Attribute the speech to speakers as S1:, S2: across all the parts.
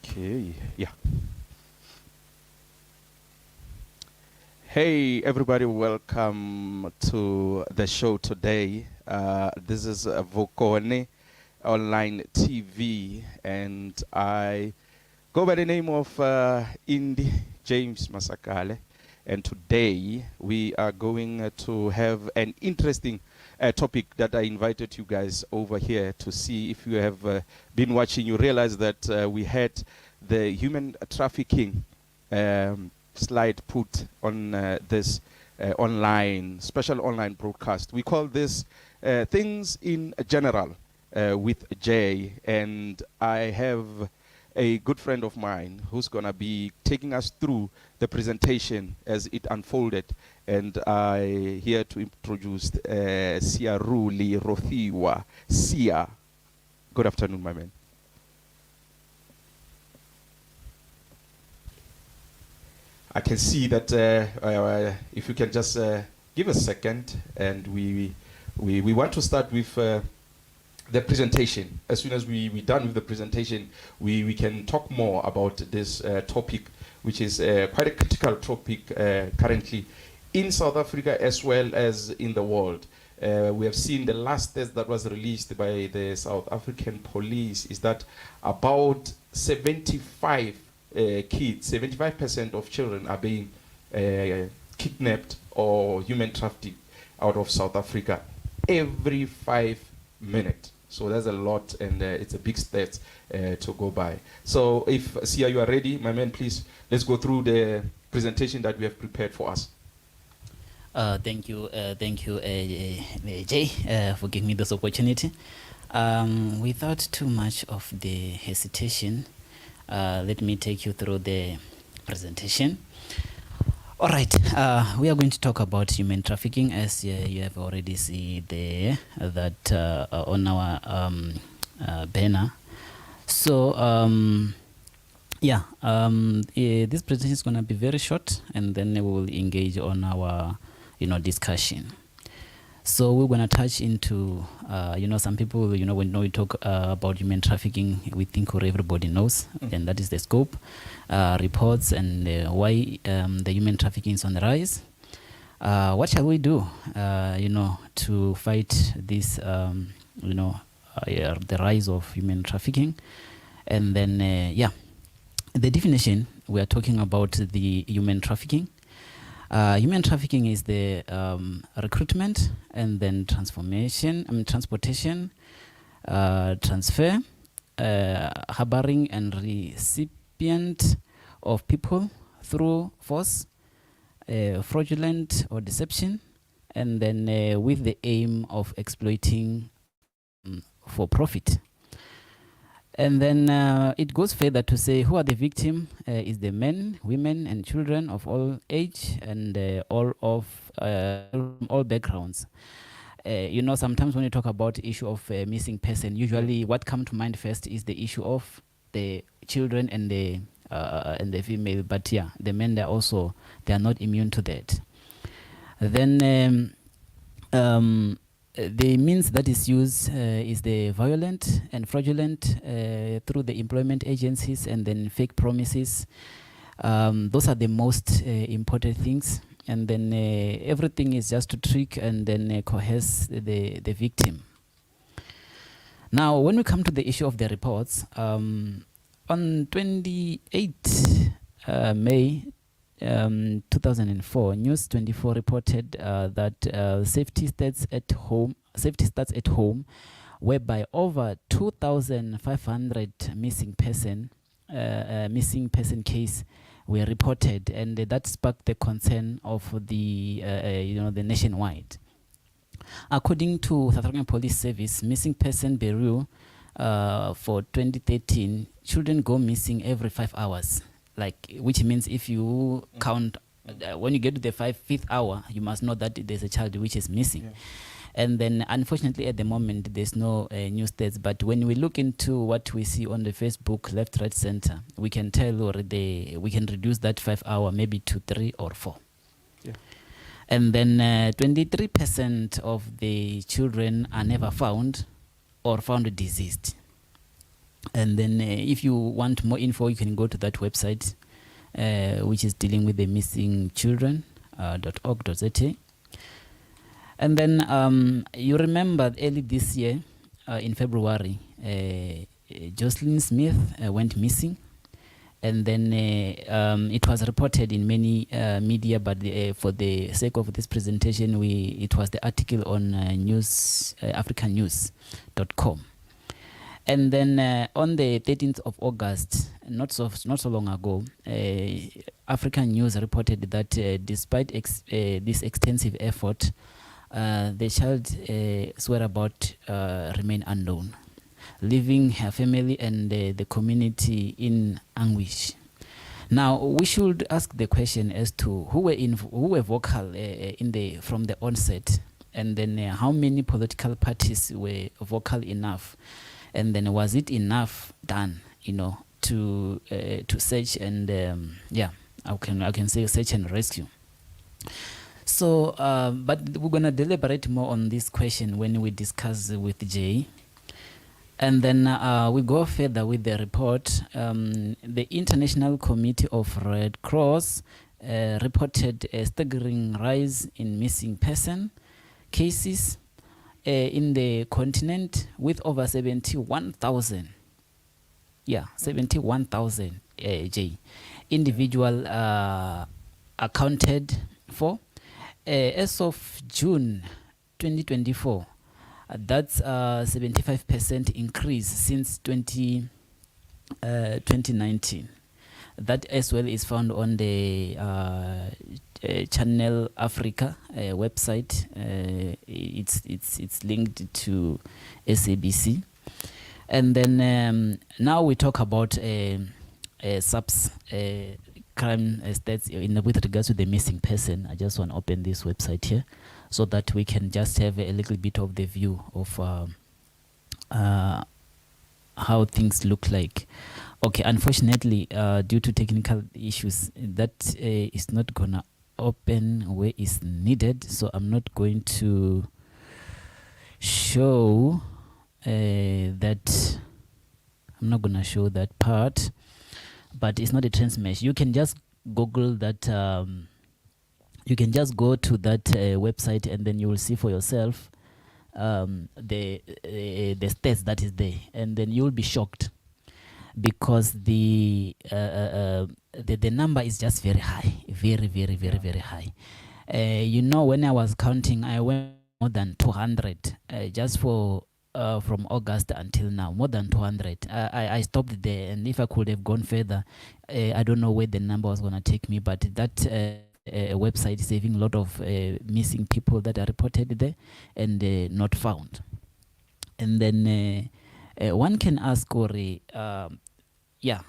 S1: Okay, yeah. Hey, everybody, welcome to the show today. This is Vokone Online TV, and I go by the name of Indy James Masakale. And today we are going to have an interesting topic that I invited you guys over here to see. If you have been watching, you realize that we had the human trafficking slide put on this special online broadcast. We call this Things in General with Jay, and I have a good friend of mine who's going to be taking us through the presentation as it unfolded. And I here to introduce Siaruli Rothiwa. Sia. Good afternoon, my man. I can see that if you can just give a second, and we want to start with the presentation. As soon as we're done with the presentation, we can talk more about this topic, which is quite a critical topic currently in South Africa as well as in the world. We have seen the last test that was released by the South African police is that about 75 kids, 75% of children are being kidnapped or human trafficked out of South Africa every 5 minutes. So that's a lot, and it's a big stat to go by. So if Sia, you are ready, my man, please, let's go through the presentation that we have prepared for us.
S2: Thank you, Jay, for giving me this opportunity. Without too much of the hesitation, let me take you through the presentation. All right, we are going to talk about human trafficking, as you have already seen there, that on our banner. So, this presentation is going to be very short, and then we will engage on our, discussion. So we're going to touch into, some people, when we talk about human trafficking, we think everybody knows, and that is the scope, reports, and why the human trafficking is on the rise. What shall we do, to fight this, the rise of human trafficking? And then, the definition, we are talking about the human trafficking. Human trafficking is the recruitment and then transportation, transfer, harboring and recipient of people through force, fraudulent or deception, and then with the aim of exploiting for profit. And then it goes further to say who are the victim is the men, women, and children of all age and from all backgrounds. You know, sometimes when you talk about the issue of missing person, usually what comes to mind first is the issue of the children and the female. But yeah, the men, they are not immune to that. Then the means that is used is the violent and fraudulent through the employment agencies and then fake promises. Those are the most important things. And then everything is just to trick and then coerce the victim. Now, when we come to the issue of the reports, on 28 May 2004, News 24 reported that safety starts at home, whereby over 2,500 missing person case were reported, and that sparked the concern of the nationwide. According to South African Police Service Missing Person Bureau for 2013, children go missing every 5 hours. Which means if you count, when you get to the fifth hour, you must know that there's a child which is missing. Yeah. And then, unfortunately, at the moment, there's no new stats. But when we look into what we see on the Facebook, left, right, center, we can tell already we can reduce that 5 hour maybe to 3 or 4. Yeah. And then 23% of the children are never found or found deceased. And then if you want more info, you can go to that website, which is dealing with the missing children.org.za. And then you remember early this year, in February, Jocelyn Smith went missing. And then it was reported in many media, but for the sake of this presentation, it was the article on africannews.com. And then on the 13th of August, not so long ago, African News reported that despite this extensive effort, the child's whereabouts remain unknown, leaving her family and the community in anguish. Now, we should ask the question as to who were vocal from the onset, and then how many political parties were vocal enough. And then was it enough done, to search and I can say search and rescue. So, but we're gonna deliberate more on this question when we discuss with Jay. And then we go further with the report. The International Committee of Red Cross reported a staggering rise in missing person cases in the continent, with over 71,000. Yeah, 71,000 individual accounted for. As of June 2024, that's 75% increase since 2019. That as well is found on the Channel Africa website. It's linked to SABC. And then now we talk about subs crime stats with regards to the missing person. I just want to open this website here so that we can just have a little bit of the view of how things look like. Okay, unfortunately, due to technical issues, that is not gonna open where is needed, so I'm not going to show that. I'm not gonna show that part, but it's not a transmesh. You can just Google that. You can just go to that website, and then you will see for yourself the stats that is there, and then you'll be shocked, because the number is just very high, very high. When I was counting, I went more than 200 just for from August until now, more than 200. I stopped there, and if I could have gone further, I don't know where the number was going to take me, but that website is having a lot of missing people that are reported there and not found. And then one can ask, Ori, yeah,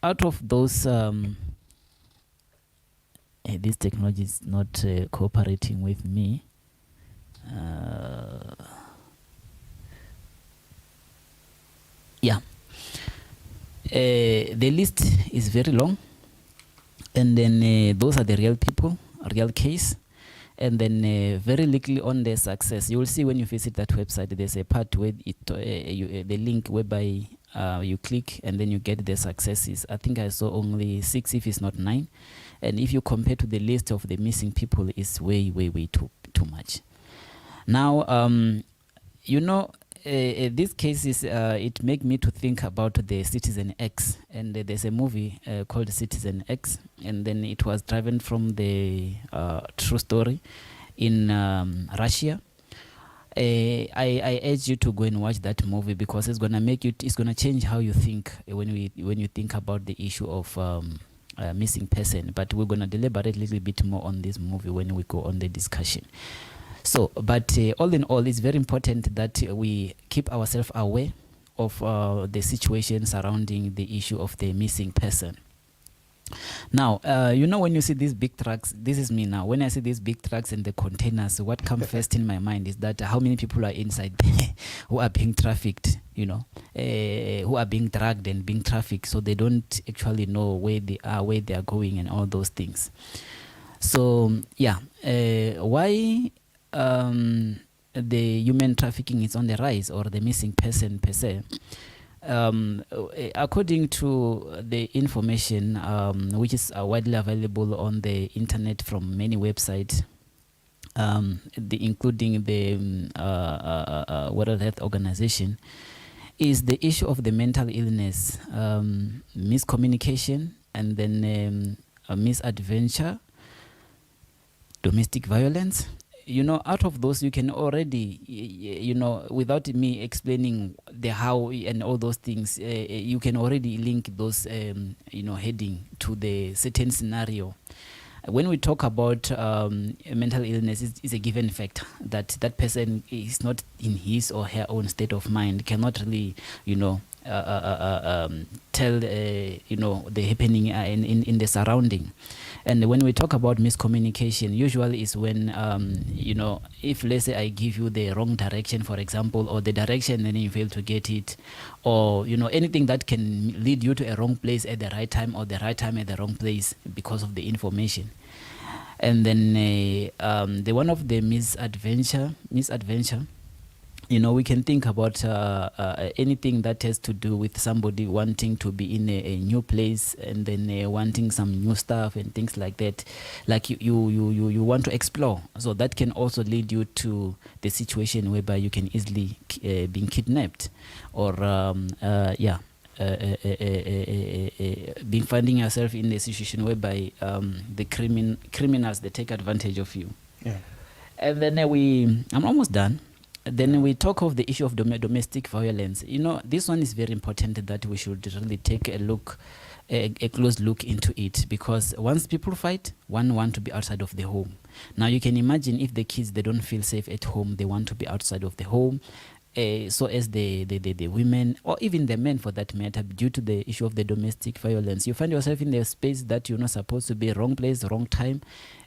S2: out of those, this technology is not cooperating with me. Yeah, the list is very long, and then those are the real people, real case, and then very little on their success. You will see when you visit that website, there's a part where the link whereby you click and then you get the successes. I think I saw only 6, if it's not 9, and if you compare to the list of the missing people, it's way too much. Now, these cases, it make me to think about the Citizen X, and there's a movie called Citizen X, and then it was driven from the true story in Russia. I urge you to go and watch that movie, because it's gonna change how you think when you think about the issue of missing person. But we're gonna deliberate a little bit more on this movie when we go on the discussion. So, but all in all, it's very important that we keep ourselves aware of the situation surrounding the issue of the missing person. Now, when you see these big trucks, this is me now. When I see these big trucks and the containers, what comes first in my mind is that how many people are inside there who are being trafficked, who are being dragged and being trafficked, so they don't actually know where they are going and all those things. So, yeah, why the human trafficking is on the rise, or the missing person per se? According to the information which is widely available on the internet from many websites, including the World Health Organization, is the issue of the mental illness, miscommunication, and then misadventure, domestic violence. Out of those, you can already, without me explaining the how and all those things, you can already link those, heading to the certain scenario. When we talk about mental illness, it's a given fact that that person is not in his or her own state of mind, cannot really, tell, the happening in the surrounding. And when we talk about miscommunication, usually is when, if let's say I give you the wrong direction, for example, or the direction and then you fail to get it, or, anything that can lead you to a wrong place at the right time, or the right time at the wrong place because of the information. And then the one of the misadventure, we can think about anything that has to do with somebody wanting to be in a new place, and then wanting some new stuff and things like that. Like you want to explore. So that can also lead you to the situation whereby you can easily be kidnapped, or being finding yourself in a situation whereby the criminals, they take advantage of you.
S1: Yeah.
S2: And then I'm almost done. Then we talk of the issue of domestic violence. This one is very important, that we should really take a close look into it, because once people fight, one want to be outside of the home. Now you can imagine if the kids, they don't feel safe at home, they want to be outside of the home. So as the women, or even the men for that matter, due to the issue of the domestic violence, you find yourself in a space that you're not supposed to be, wrong place, wrong time,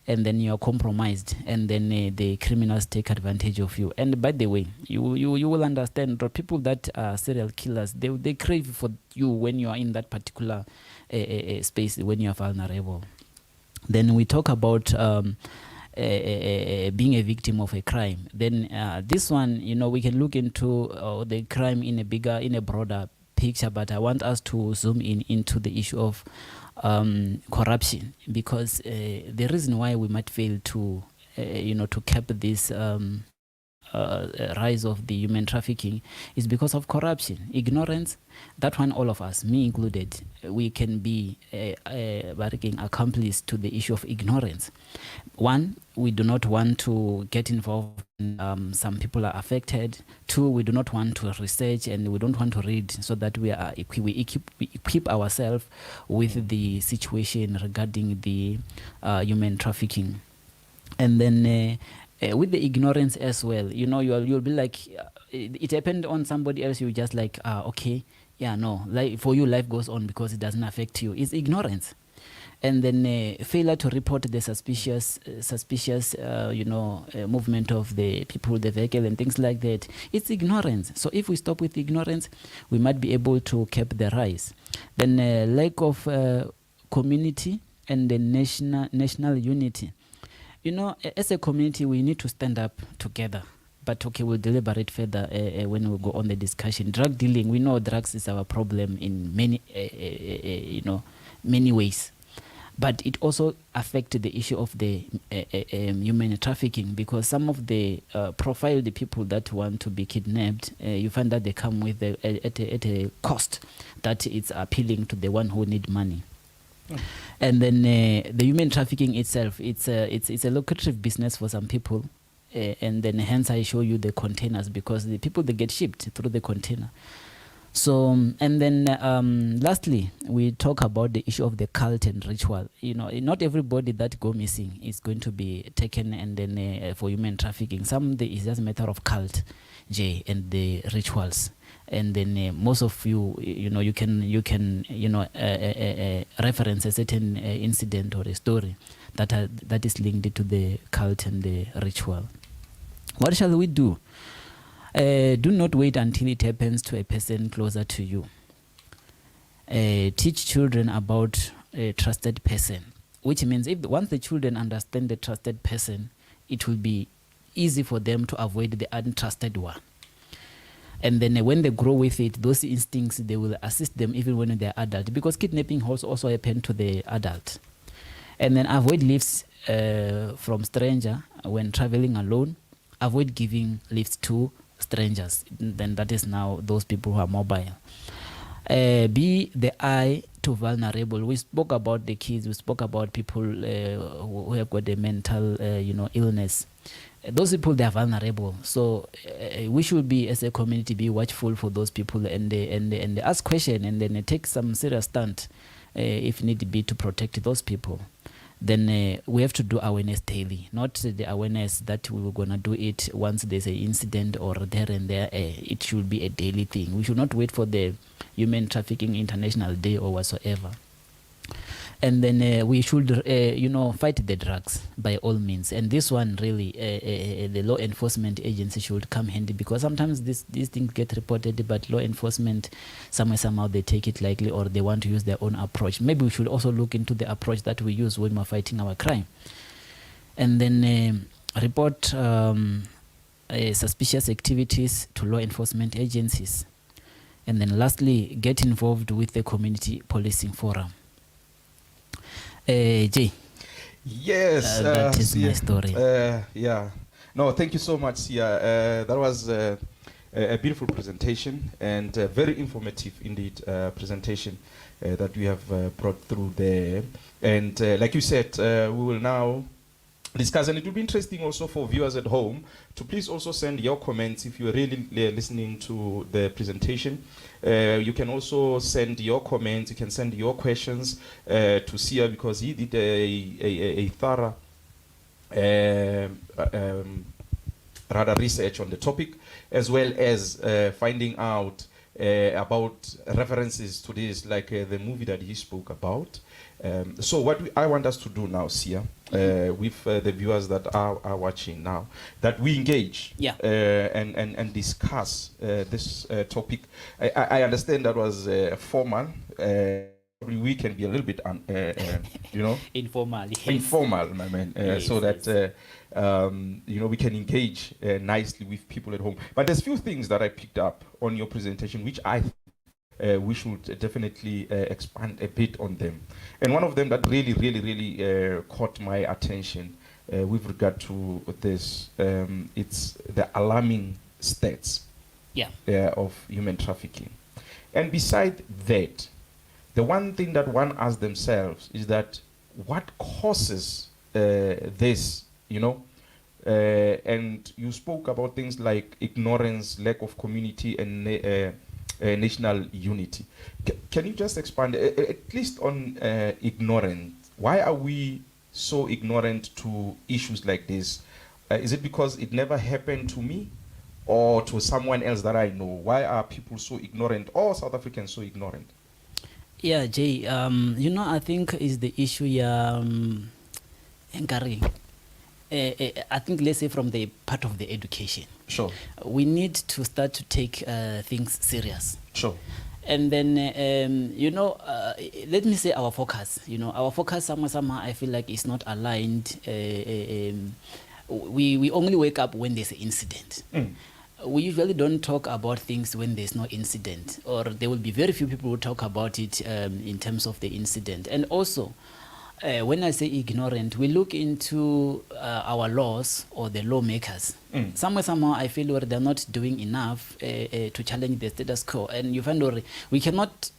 S2: and then you're compromised, and then the criminals take advantage of you. And by the way, you will understand that people that are serial killers, they crave for you when you are in that particular space, when you are vulnerable. Then we talk about being a victim of a crime. Then this one, we can look into the crime in a broader picture, but I want us to zoom into the issue of corruption, because the reason why we might fail to to cap this rise of the human trafficking is because of corruption, ignorance. That one, all of us, me included, we can be accomplice to the issue of ignorance. One, we do not want to get involved. Some people are affected. Two, we do not want to research and we don't want to read, so that we equip ourselves with the situation regarding the human trafficking. And then with the ignorance as well, you'll be like, it happened on somebody else, you just like, okay, yeah, no, like for you life goes on because it doesn't affect you. It's ignorance. And then failure to report the suspicious movement of the people, the vehicle, and things like that. It's ignorance. So if we stop with ignorance, we might be able to cap the rise. Then lack of community and the national unity. As a community, we need to stand up together. But okay, we'll deliberate further when we go on the discussion. Drug dealing, we know drugs is our problem in many, many ways. But it also affects the issue of the human trafficking, because some of the profiled people that want to be kidnapped, you find that they come with at a cost that it's appealing to the one who need money. And then the human trafficking itself, it's a lucrative business for some people. And then hence I show you the containers, because the people, they get shipped through the container. So, and then lastly, we talk about the issue of the cult and ritual. Not everybody that go missing is going to be taken and then for human trafficking. Some, it's just a matter of cult, and the rituals. And then most of you, you can reference a certain incident or a story that is linked to the cult and the ritual. What shall we do? Do not wait until it happens to a person closer to you. Teach children about a trusted person, which means once the children understand the trusted person, it will be easy for them to avoid the untrusted one. And then when they grow with it, those instincts, they will assist them even when they're adult, because kidnapping also happen to the adult. And then avoid lifts from stranger when traveling alone. Avoid giving lifts to strangers. Then that is now those people who are mobile. Be the eye to vulnerable. We spoke about the kids. We spoke about people who have got a mental, illness. Those people, they are vulnerable. So we should be, as a community, be watchful for those people and ask questions, and then take some serious stand if need be to protect those people. Then we have to do awareness daily, not the awareness that we were going to do it once there's an incident or there and there. It should be a daily thing. We should not wait for the Human Trafficking International Day or whatsoever. And then we should, fight the drugs by all means. And this one really, the law enforcement agency should come handy, because sometimes these things get reported, but law enforcement, somehow they take it lightly, or they want to use their own approach. Maybe we should also look into the approach that we use when we're fighting our crime. And then report suspicious activities to law enforcement agencies. And then lastly, get involved with the community policing forum. Jay.
S1: Yes.
S2: That is my story.
S1: Yeah. No, thank you so much, Sia. That was a beautiful presentation, and very informative indeed presentation that we have brought through there. And like you said, we will now discuss, and it will be interesting also for viewers at home to please also send your comments if you're really listening to the presentation. You can also send your comments, you can send your questions to Sia, because he did a thorough rather research on the topic, as well as finding out about references to this, like the movie that he spoke about. So what I want us to do now, Sia, with the viewers that are watching now, that we engage and discuss this topic. I understand that was formal. We can be a little bit,
S2: informal. Yes.
S1: Informal, my man,
S2: Yes,
S1: so that we can engage nicely with people at home. But there's few things that I picked up on your presentation, which I think we should definitely expand a bit on them. And one of them that really caught my attention with regard to this. It's the alarming stats
S2: Yeah.
S1: of human trafficking. And beside that, the one thing that one asks themselves is that what causes this, you know? And you spoke about things like ignorance, lack of community, and national unity. Can you just expand at least on ignorance? Why are we so ignorant to issues like this? Is it because it never happened to me or to someone else that I know? Why are people so ignorant, or South Africans so ignorant?
S2: Yeah, Jay, I think is the issue, Nkari. I think, let's say, from the part of the education.
S1: Sure.
S2: We need to start to take things serious.
S1: Sure.
S2: And then, let me say our focus. Our focus somehow I feel like is not aligned. We only wake up when there's an incident. We usually don't talk about things when there's no incident, or there will be very few people who talk about it in terms of the incident. And also, when I say ignorant, we look into our laws or the lawmakers. Somehow I feel they're not doing enough to challenge the status quo. And you find we cannot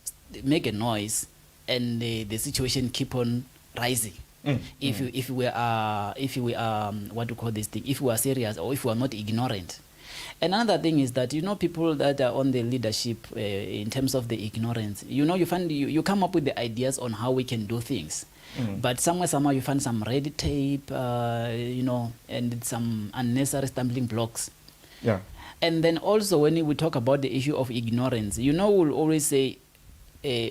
S2: make a noise and the situation keep on rising. If we are what do you call this thing? If we are serious, or if we are not ignorant. Another thing is that people that are on the leadership in terms of the ignorance. You find you come up with the ideas on how we can do things. But somehow you find some red tape, and some unnecessary stumbling blocks.
S1: Yeah.
S2: And then also when we talk about the issue of ignorance, we'll always say, yeah.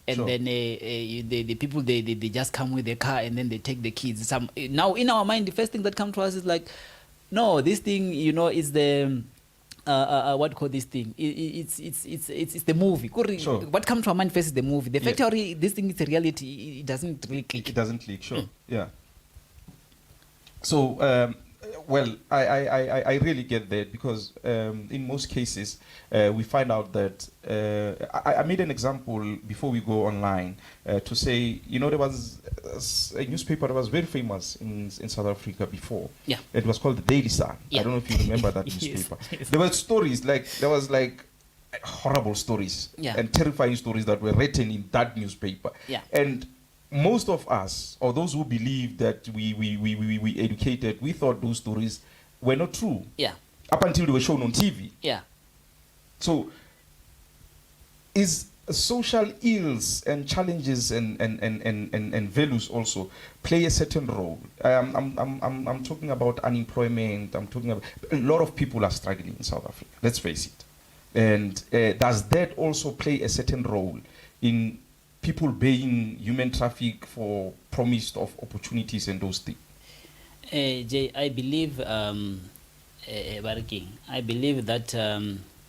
S2: And
S1: Sure.
S2: then the people they just come with their car and then they take the kids. Now in our mind, the first thing that comes to us is like, no, this thing is the what call this thing? It's the movie.
S1: Sure.
S2: What comes to our mind first is the movie. The factory, this thing is a reality. It doesn't really click.
S1: It doesn't click. Sure. Yeah. So, well, I really get that, because in most cases we find out that I made an example before we go online to say, there was a newspaper that was very famous in South Africa before.
S2: Yeah.
S1: It was called the Daily Sun.
S2: Yeah.
S1: I don't know if you remember that
S2: Yes,
S1: newspaper.
S2: yes.
S1: There were stories there was horrible stories,
S2: Yeah.
S1: and terrifying stories that were written in that newspaper.
S2: Yeah.
S1: And most of us, or those who believe that we educated, we thought those stories were not true.
S2: Yeah.
S1: Up until they were shown on TV.
S2: Yeah.
S1: So, is social ills and challenges and values also play a certain role? I'm talking about unemployment. I'm talking about a lot of people are struggling in South Africa. Let's face it. And does that also play a certain role in people being human traffic for promise of opportunities and those things?
S2: Jay, I believe, I believe that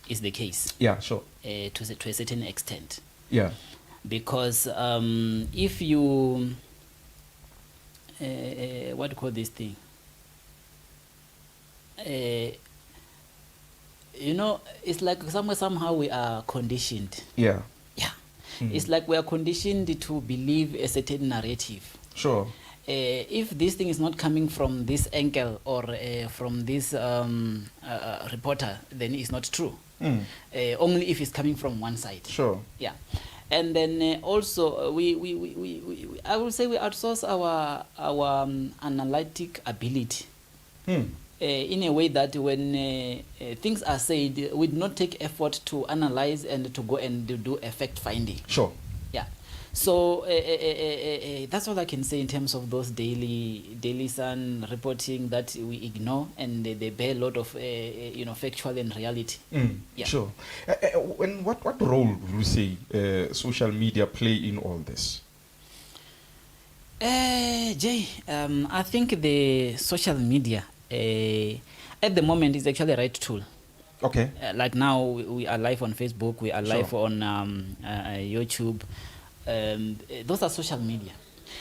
S2: is the case.
S1: Yeah, sure.
S2: To a certain extent.
S1: Yeah.
S2: Because if you, what do you call this thing? It's like somehow we are conditioned.
S1: Yeah.
S2: Yeah. It's like we are conditioned to believe a certain narrative.
S1: Sure.
S2: If this thing is not coming from this angle or from this reporter, then it's not true. Only if it's coming from one side.
S1: Sure.
S2: Yeah. And then also we I will say we outsource our analytic ability. In a way that when things are said, we do not take effort to analyze and to go and do effect finding.
S1: Sure.
S2: Yeah. So that's all I can say in terms of those daily Sun reporting that we ignore, and they bear a lot of factual and reality. Yeah.
S1: Sure. And what role would you say social media play in all this?
S2: Jay, I think the social media at the moment is actually a right tool.
S1: Okay.
S2: Like now we are live on Facebook, we are live on YouTube. Those are social media.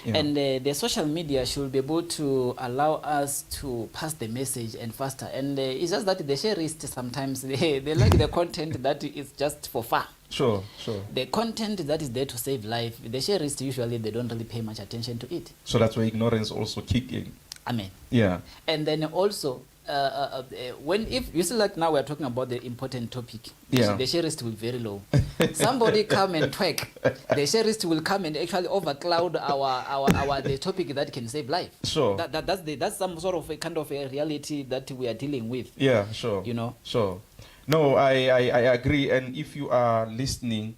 S2: Yeah. And the social media should be able to allow us to pass the message and faster. And it's just that the share sometimes they like the content that is just for fun.
S1: Sure, sure.
S2: The content that is there to save life, the sherists usually they don't really pay much attention to it.
S1: So that's where ignorance also kick in.
S2: Amen.
S1: Yeah.
S2: And then also, when if you see like now we're talking about the important topic,
S1: Yeah.
S2: the share rate will be very low. Somebody come and twerk, the share rate will come and actually overcloud our the topic that can save life.
S1: Sure.
S2: That's some sort of a kind of a reality that we are dealing with.
S1: Yeah, sure.
S2: You know.
S1: Sure. No, I agree. And if you are listening,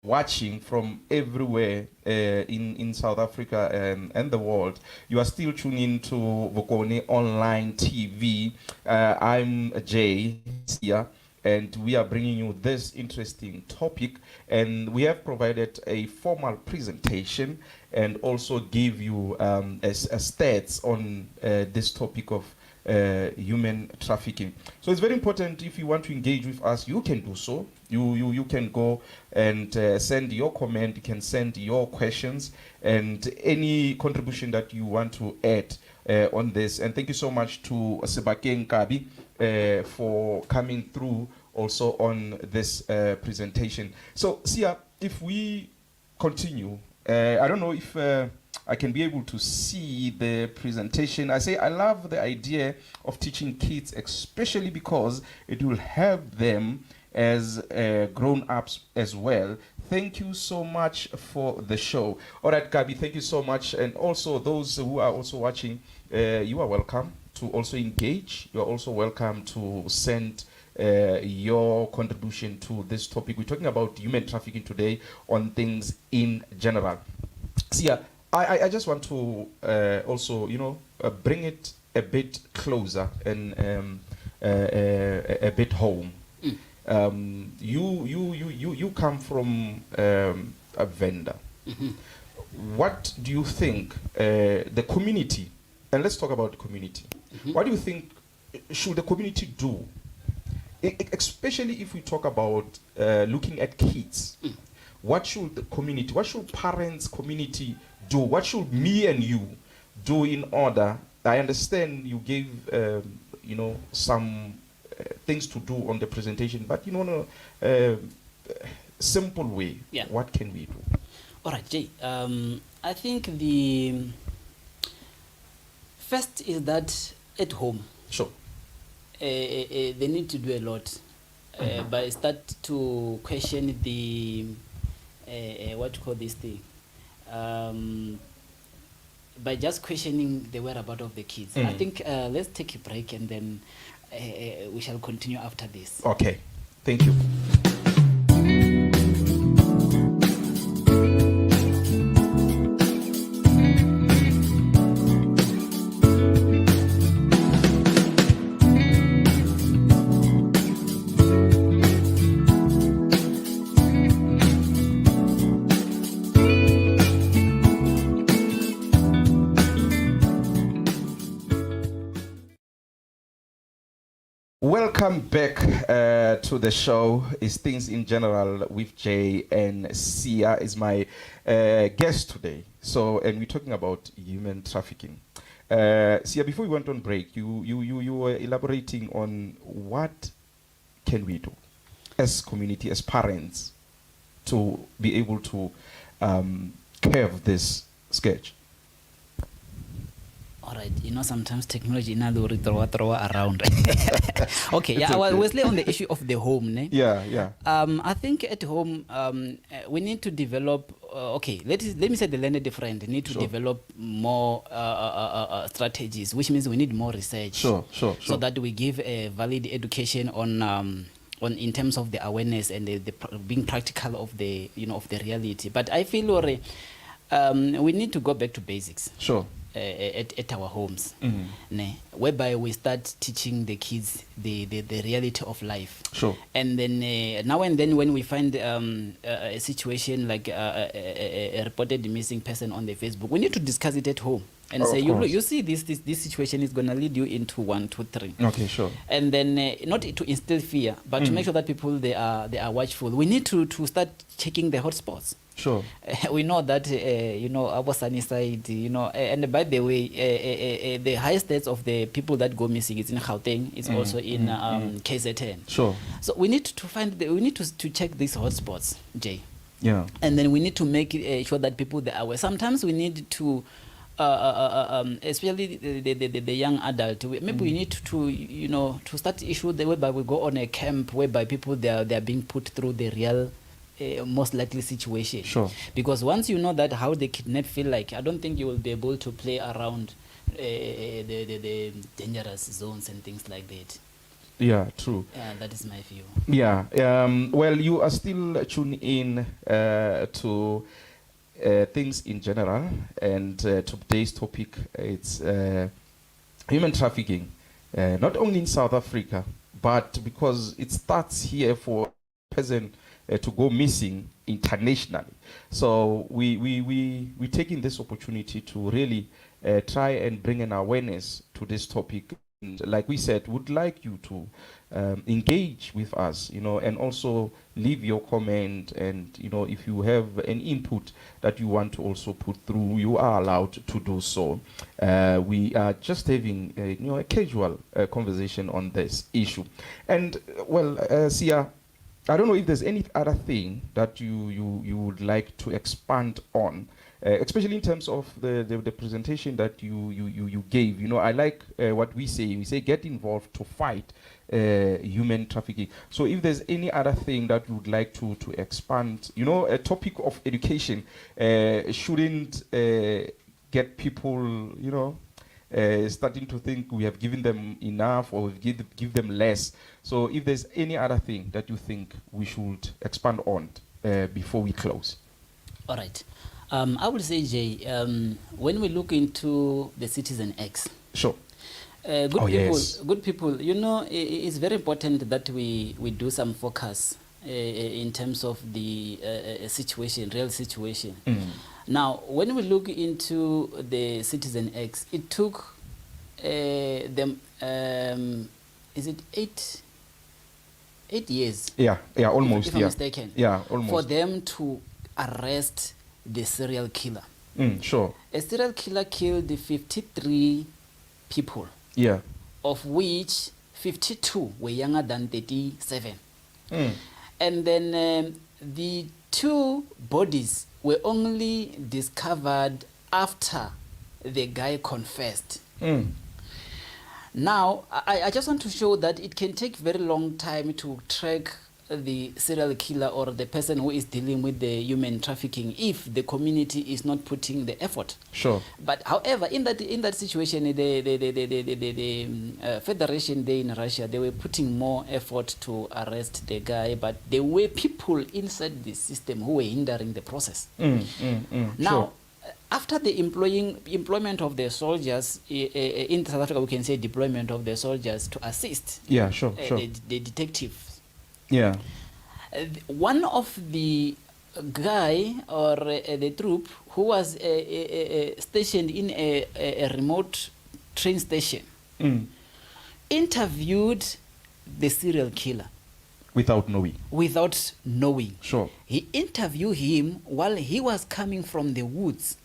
S1: watching from everywhere in South Africa and the world, you are still tuning into Vokone Online TV. I'm Jay here, and we are bringing you this interesting topic. And we have provided a formal presentation and also give you a stats on this topic of human trafficking. So it's very important. If you want to engage with us, you can do so. You can go and send your comment. You can send your questions and any contribution that you want to add on this. And thank you so much to Sebake Nkabi for coming through also on this presentation. So Sia, if we continue, I don't know if I can be able to see the presentation. I say I love the idea of teaching kids, especially because it will help them as grown-ups as well. Thank you so much for the show. All right, Gabi, thank you so much. And also those who are also watching, you are welcome to also engage. You are also welcome to send your contribution to this topic. We're talking about human trafficking today on things in general. So yeah, I just want to also, bring it a bit closer and a bit home. You come from a vendor.
S2: Mm-hmm.
S1: What do you think the community, and let's talk about the community, what do you think should the community do? Especially if we talk about looking at kids. What should the community, what should parents, community do? What should me and you do in order? I understand you gave, some things to do on the presentation, but in a simple way,
S2: Yeah.
S1: what can we do?
S2: All right, Jay. I think the first is that at home,
S1: Sure.
S2: they need to do a lot. But start to question the what you call this thing, by just questioning the whereabouts of the kids. I think let's take a break and then we shall continue after this.
S1: Okay, thank you. Welcome back to the show. It's Things in General with Jay, and Sia is my guest today. So, and we're talking about human trafficking. Sia, before we went on break, you were elaborating on what can we do as community, as parents, to be able to curve this scourge.
S2: All right, sometimes technology throw around. Okay, yeah,
S1: okay.
S2: we're still on the issue of the home. Ne?
S1: Yeah.
S2: I think at home, we need to develop. Let me say the learned friend need to
S1: Sure.
S2: develop more strategies, which means we need more research.
S1: Sure.
S2: So that we give a valid education on in terms of the awareness and the being practical of the of the reality. But I feel we need to go back to basics.
S1: Sure.
S2: At our homes, whereby we start teaching the kids the reality of life.
S1: Sure.
S2: And then now and then when we find a situation like a reported missing person on the Facebook, we need to discuss it at home. and
S1: Oh,
S2: say,
S1: of
S2: you
S1: course.
S2: you see, this situation is going to lead you into 1, 2, 3.
S1: Okay, sure.
S2: And then not to instill fear, but to make sure that people they are watchful. We need to start checking the hotspots.
S1: Sure.
S2: We know that our sunny side, and by the way, the highest rates of the people that go missing is in Gauteng. It's also in KZN.
S1: Sure.
S2: So we need to check these hotspots, Jay.
S1: Yeah.
S2: And then we need to make sure that people they are aware. Sometimes we need to, especially the young adult, maybe we need to start issue the whereby we go on a camp whereby people they are being put through the real. Most likely situation.
S1: Sure.
S2: Because once you know that how the kidnap feel like, I don't think you will be able to play around the dangerous zones and things like that.
S1: Yeah, true.
S2: That is my view.
S1: Yeah. Well, you are still tuning in to things in general, and today's topic it's human trafficking, not only in South Africa, but because it starts here for a person to go missing internationally. So we taking this opportunity to really try and bring an awareness to this topic. And like we said, would like you to engage with us, and also leave your comment. And if you have an input that you want to also put through, you are allowed to do so. We are just having a casual conversation on this issue. And well, Sia, I don't know if there's any other thing that you would like to expand on, especially in terms of the presentation that you gave. I like what we say. We say get involved to fight human trafficking. So if there's any other thing that you would like to expand, a topic of education shouldn't get people, starting to think we have given them enough or we give them less. So if there's any other thing that you think we should expand on before we close.
S2: All right. I would say, Jay, when we look into the Citizen X,
S1: Sure.
S2: good
S1: Oh,
S2: people,
S1: yes.
S2: good people. It's very important that we do some focus in terms of the real situation. Now, when we look into the Citizen X, it took them, is it 8 years?
S1: Yeah, almost.
S2: If I'm mistaken.
S1: Yeah, almost.
S2: For them to arrest the serial killer.
S1: Sure.
S2: A serial killer killed 53 people.
S1: Yeah.
S2: Of which 52 were younger than 37. And then the 2 bodies were only discovered after the guy confessed. Now, I just want to show that it can take very long time to track the serial killer or the person who is dealing with the human trafficking if the community is not putting the effort.
S1: Sure.
S2: But however, in that situation, the Federation there in Russia, they were putting more effort to arrest the guy, but there were people inside the system who were hindering the process. Now,
S1: sure.
S2: After the employment of the soldiers in South Africa, we can say deployment of the soldiers to assist.
S1: Yeah, sure.
S2: The detectives.
S1: Yeah.
S2: One of the guy or the troop who was stationed in a remote train station interviewed the serial killer.
S1: Without knowing. Sure.
S2: He interviewed him while he was coming from the woods.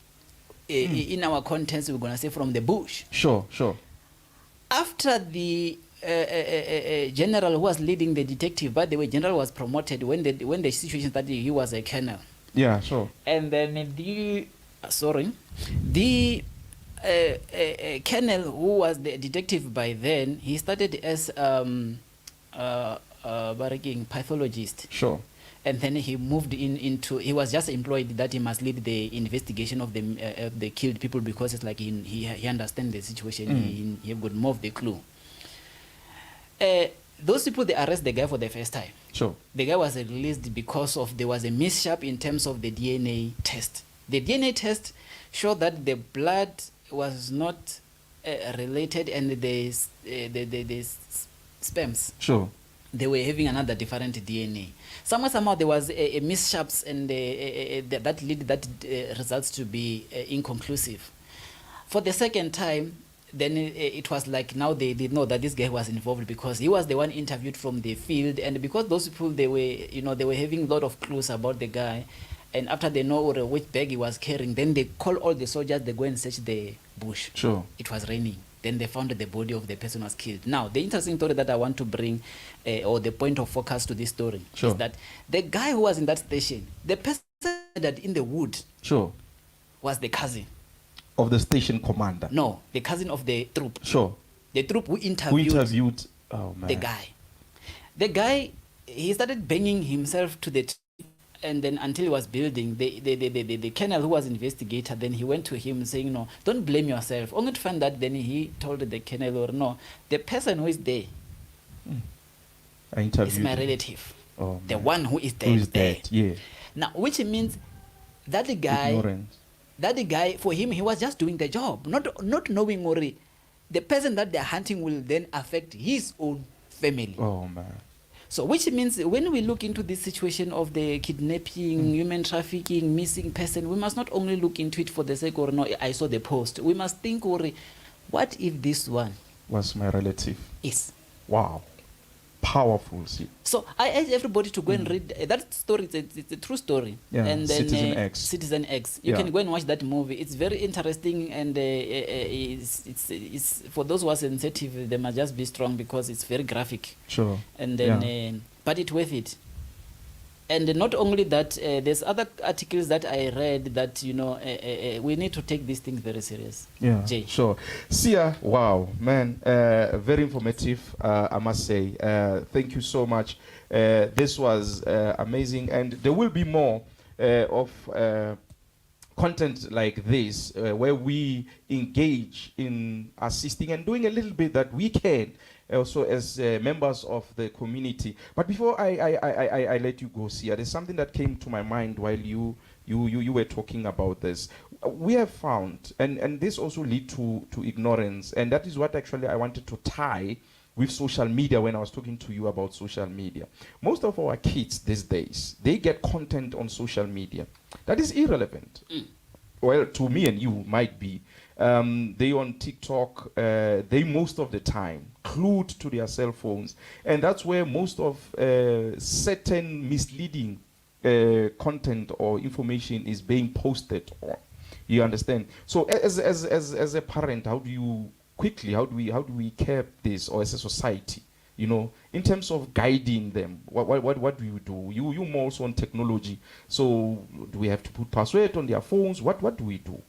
S2: In our context, we're going to say from the bush.
S1: Sure.
S2: After the general who was leading the detective, by the way, general was promoted when the situation started, he was a colonel.
S1: Yeah, sure.
S2: And then the colonel who was the detective by then, he started as pathologist.
S1: Sure.
S2: And then he moved into he was just employed that he must lead the investigation of the killed people, because it's like he understands the situation. He would move the clue. Those people, they arrest the guy for the first time.
S1: Sure.
S2: The guy was released because there was a mishap in terms of the DNA test. The DNA test showed that the blood was not related, and the sperms.
S1: Sure.
S2: They were having another different DNA. Somehow there was a mishaps, and that results to be inconclusive. For the second time, then it was like now they did know that this guy was involved because he was the one interviewed from the field, and because those people they were having a lot of clues about the guy, and after they know which bag he was carrying, then they call all the soldiers. They go and search the bush.
S1: Sure.
S2: It was raining. Then they found the body of the person who was killed. Now, the interesting story that I want to bring, or the point of focus to this story,
S1: sure.
S2: is that the guy who was in that station, the person that in the wood,
S1: sure,
S2: was the cousin
S1: of the station commander.
S2: No, the cousin of the troop.
S1: Sure.
S2: The troop who interviewed
S1: oh, man.
S2: the guy. The guy, he started banging himself to the tree, and then until he was building, the colonel who was investigator, then he went to him saying, no, don't blame yourself. Only to find that then he told the colonel, or no, the person who is there is my relative.
S1: Oh,
S2: the one who is there.
S1: Who is dead, yeah.
S2: Now, which means that the guy...
S1: Ignorance.
S2: That the guy, for him, he was just doing the job, not knowing or the person that they're hunting will then affect his own family.
S1: Oh, man.
S2: So which means when we look into this situation of the kidnapping, human trafficking, missing person, we must not only look into it for the sake or no, I saw the post. We must think, or what if this one
S1: was my relative?
S2: Yes.
S1: Wow. Powerful. See.
S2: So I urge everybody to go and read that story. It's a true story.
S1: Yeah.
S2: And then
S1: Citizen X.
S2: Citizen X. You can go and watch that movie. It's very interesting, and it's for those who are sensitive, they must just be strong because it's very graphic.
S1: Sure.
S2: And then, but it's worth it. And not only that, there's other articles that I read that we need to take these things very serious.
S1: Yeah,
S2: Jay.
S1: Sure. Sia, wow, man, very informative, I must say. Thank you so much. This was amazing, and there will be more of content like this where we engage in assisting and doing a little bit that we can also as members of the community. But before I let you go, Sia, there's something that came to my mind while you were talking about this. We have found, and this also lead to ignorance, and that is what actually I wanted to tie with social media when I was talking to you about social media. Most of our kids these days, they get content on social media that is irrelevant. Well, to me and you might be. They on TikTok, they most of the time glued to their cell phones, and that's where most of certain misleading content or information is being posted on. You understand? So as a parent, how do we curb this, or as a society, in terms of guiding them? What do you do? You more so on technology. So do we have to put password on their phones? What do we do?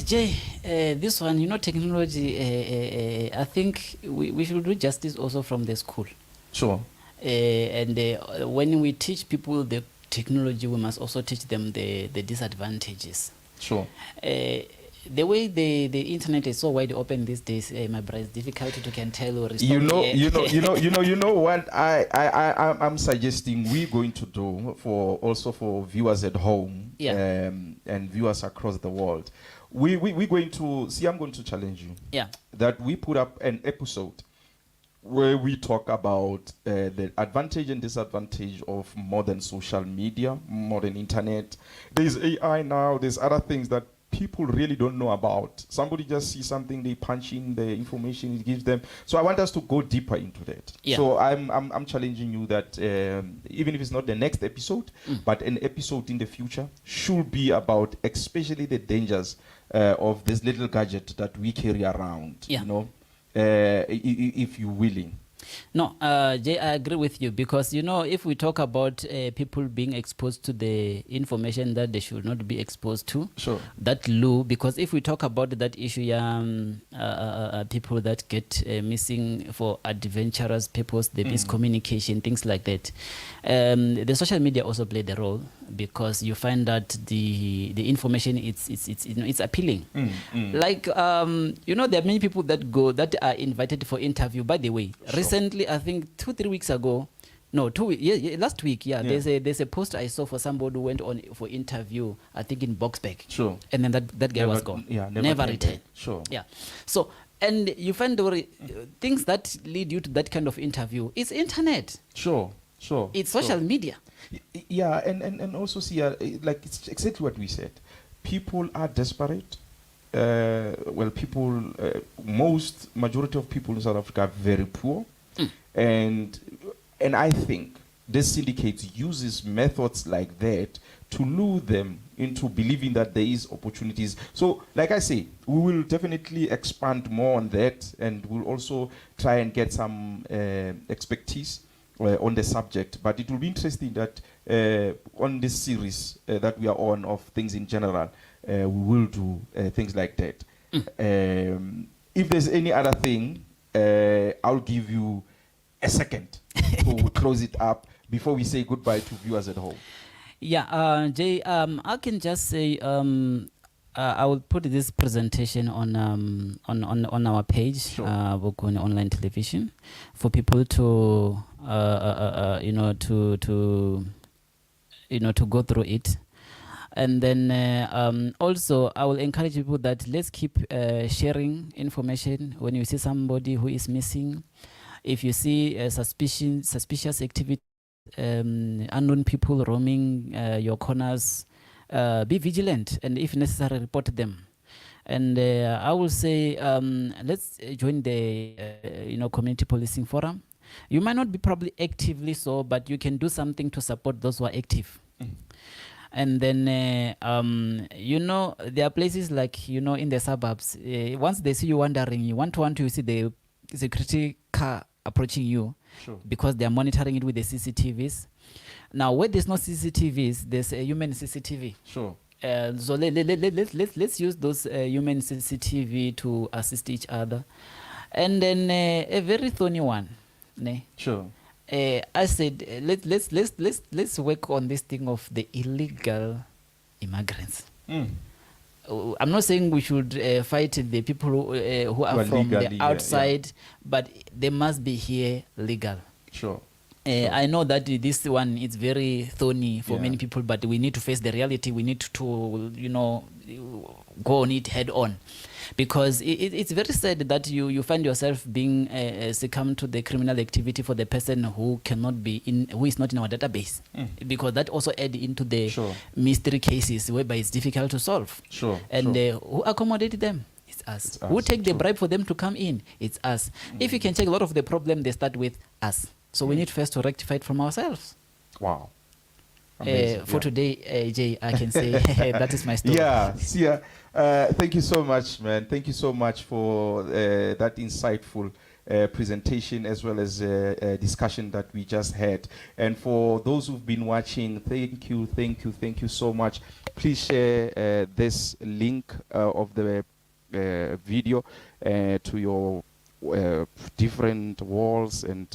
S2: Jay, this one, technology, I think we should do justice also from the school.
S1: Sure.
S2: And when we teach people the technology, we must also teach them the disadvantages.
S1: Sure.
S2: The way the internet is so wide open these days, my brother, it's difficult to can tell or
S1: you know what I'm suggesting we're going to do for viewers at home, and viewers across the world. We're going to see. I'm going to challenge you.
S2: Yeah.
S1: That we put up an episode where we talk about the advantage and disadvantage of modern social media, modern internet. There's AI now. There's other things that people really don't know about. Somebody just sees something, they punch in the information it gives them. So I want us to go deeper into that.
S2: Yeah.
S1: So I'm challenging you that even if it's not the next episode, but an episode in the future should be about especially the dangers of this little gadget that we carry around.
S2: Yeah.
S1: If you're willing.
S2: No, Jay, I agree with you because, if we talk about people being exposed to the information that they should not be exposed to,
S1: sure,
S2: that law, because if we talk about that issue, people that get missing for adventurous purpose, the miscommunication, things like that, the social media also played a role because you find that the information it's appealing. Like there are many people that are invited for interview. By the way,
S1: sure.
S2: Recently, I think 2-3 weeks ago, last week, there's a post I saw for somebody who went on for interview, I think in Boxback.
S1: Sure.
S2: And then that guy was gone.
S1: Yeah,
S2: never returned.
S1: Sure.
S2: Yeah. So, and you find things that lead you to that kind of interview. It's internet.
S1: Sure.
S2: It's social media.
S1: Yeah, and also see, like it's exactly what we said. people are desperate. People, majority of people in South Africa are very poor, and I think this syndicate uses methods like that to lure them into believing that there is opportunities. So, like I say, we will definitely expand more on that, and we'll also try and get some expertise on the subject. But it will be interesting that on this series that we are on of things in general, we will do things like that. If there's any other thing, I'll give you a second to close it up before we say goodbye to viewers at home.
S2: Yeah, Jay, I can just say I will put this presentation on our page,
S1: Sure.
S2: Vokone Online Television, for people to to go through it. And then also I will encourage people that let's keep sharing information when you see somebody who is missing. If you see suspicious activity, unknown people roaming your corners, be vigilant, and if necessary, report them. And I will say, let's join the community policing forum. You might not be probably actively so, but you can do something to support those who are active. And then there are places like in the suburbs. Once they see you wandering, you want to see the security car approaching you.
S1: Sure.
S2: Because they are monitoring it with the CCTVs. Now, where there's no CCTVs, there's a human CCTV.
S1: Sure.
S2: So let's use those human CCTV to assist each other. And then a very thorny one. Ne?
S1: Sure.
S2: I said let's work on this thing of the illegal immigrants. I'm not saying we should fight the people who are from legally, the outside, but they must be here legal.
S1: Sure.
S2: Sure. I know that this one is very thorny for many people, but we need to face the reality. We need to go on it head on, because it's very sad that you find yourself being succumb to the criminal activity for the person who cannot be who is not in our database, because that also add into the mystery cases whereby it's difficult to solve.
S1: Sure.
S2: And who accommodate them? It's us. Who take the bribe for them to come in? It's us. If you can check a lot of the problem, they start with us. So we need first to rectify it from ourselves.
S1: Wow.
S2: For today, Jay, I can say that is my story.
S1: Thank you so much, man. Thank you so much for that insightful presentation, as well as discussion that we just had. And for those who've been watching, thank you so much. Please share this link of the video to your different walls and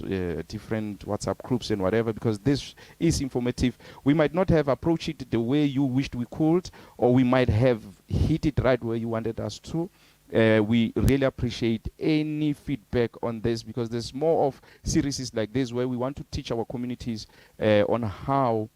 S1: different WhatsApp groups and whatever, because this is informative. We might not have approached it the way you wished we could, or we might have hit it right where you wanted us to. We really appreciate any feedback on this, because there's more of series like this where we want to teach our communities on how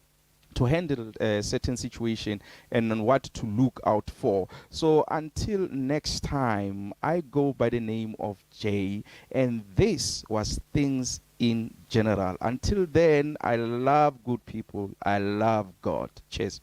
S1: to handle a certain situation and on what to look out for. So until next time, I go by the name of Jay, and this was Things in General. Until then, I love good people. I love God. Cheers.